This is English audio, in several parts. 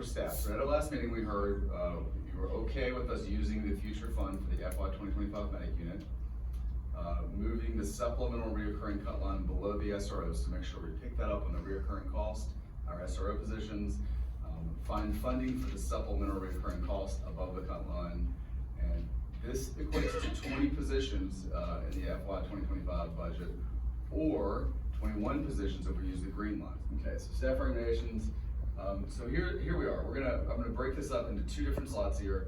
staff. So at our last meeting, we heard you were okay with us using the future fund for the FY 2025 medic unit, moving the supplemental reoccurring cut line below the SROs to make sure we pick that up on the reoccurring cost, our SRO positions, find funding for the supplemental reoccurring cost above the cut line, and this equates to 20 positions in the FY 2025 budget, or 21 positions if we use the green line. Okay, so staff recommendations. So here we are. I'm gonna break this up into two different slots here.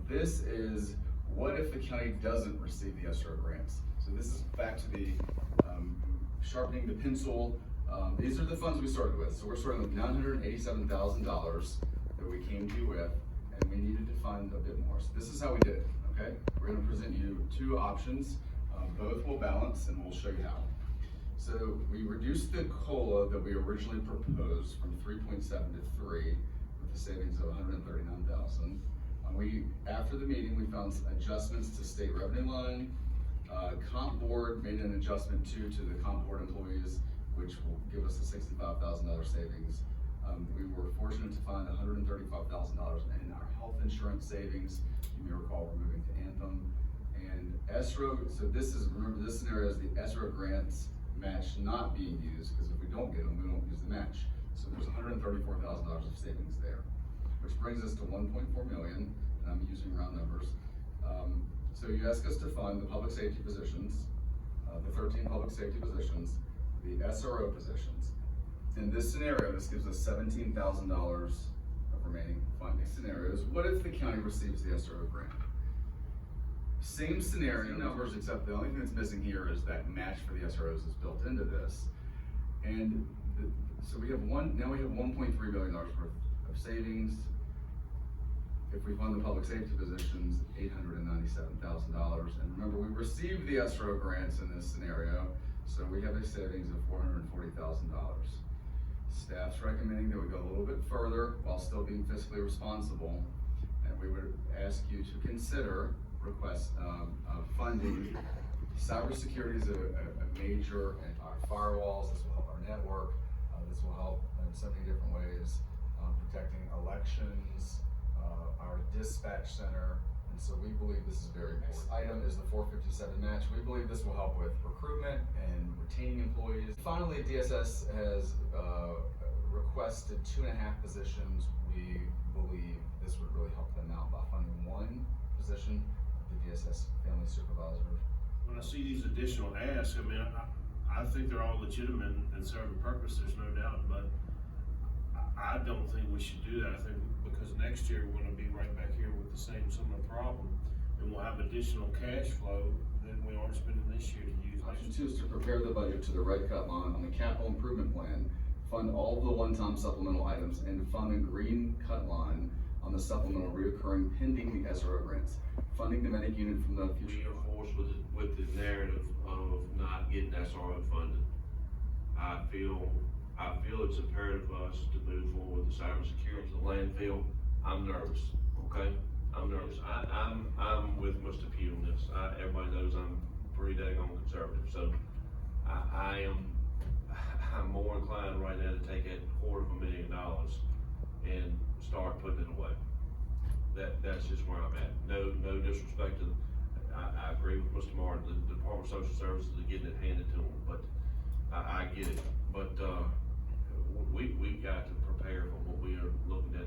This is what if the county doesn't receive the SRO grants. So this is back to the sharpening the pencil. These are the funds we started with. So we're starting with $987,000 that we came to you with, and we needed to fund a bit more. So this is how we did it. Okay, we're going to present you two options. Both will balance, and we'll show you how. So we reduced the COLA that we originally proposed from 3.7 to 3, with a savings of $139,000. After the meeting, we found some adjustments to state revenue line. Comp board made an adjustment to the comp board employees, which will give us a $65,000 savings. We were fortunate to find $135,000 in our health insurance savings. You may recall we're moving to Anthem. And SRO, so remember this scenario is the SRO grants match not being used, because if we don't get them, we won't use the match. So there's $134,000 of savings there, which brings us to $1.4 million, and I'm using round numbers. So you ask us to fund the public safety positions, the 13 public safety positions, the SRO positions. In this scenario, this gives us $17,000 of remaining funding. Scenarios, what if the county receives the SRO grant? Same scenario numbers, except the only thing that's missing here is that match for the SROs is built into this. And so we have $1.3 billion worth of savings. If we fund the public safety positions, $897,000. And remember, we received the SRO grants in this scenario, so we have a savings of $440,000. Staff's recommending that we go a little bit further while still being fiscally responsible, and we would ask you to consider request funding. Cybersecurity is a major, and our firewalls, this will help our network, this will help in so many different ways, protecting elections, our dispatch center, and so we believe this is very important. Next item is the 457 match. We believe this will help with recruitment and retaining employees. Finally, DSS has requested 2.5 positions. We believe this would really help them out by funding one position, the DSS family supervisor. When I see these additional asks, I mean, I think they're all legitimate and serve a purpose, there's no doubt, but I don't think we should do that. I think because next year we're gonna be right back here with the same similar problem, and we'll have additional cash flow that we aren't spending this year to use. Option 2 is to prepare the budget to the right cut line on the capital improvement plan, fund all of the one-time supplemental items, and fund the green cut line on the supplemental reoccurring pending the SRO grants, funding the medic unit from the future. We are forced with the narrative of not getting SRO funded. I feel it's imperative for us to move forward with the cybersecurity, the landfill. I'm nervous, okay? I'm nervous. I'm with Mr. Pugh on this. Everybody knows I'm pretty dang on conservative, so I'm more inclined right now to take that $250,000 and start putting it away. That's just where I'm at. No disrespect to, I agree with Mr. Martin, the Department of Social Services is getting it handed to them, but I get it. But we've got to prepare for what we are looking at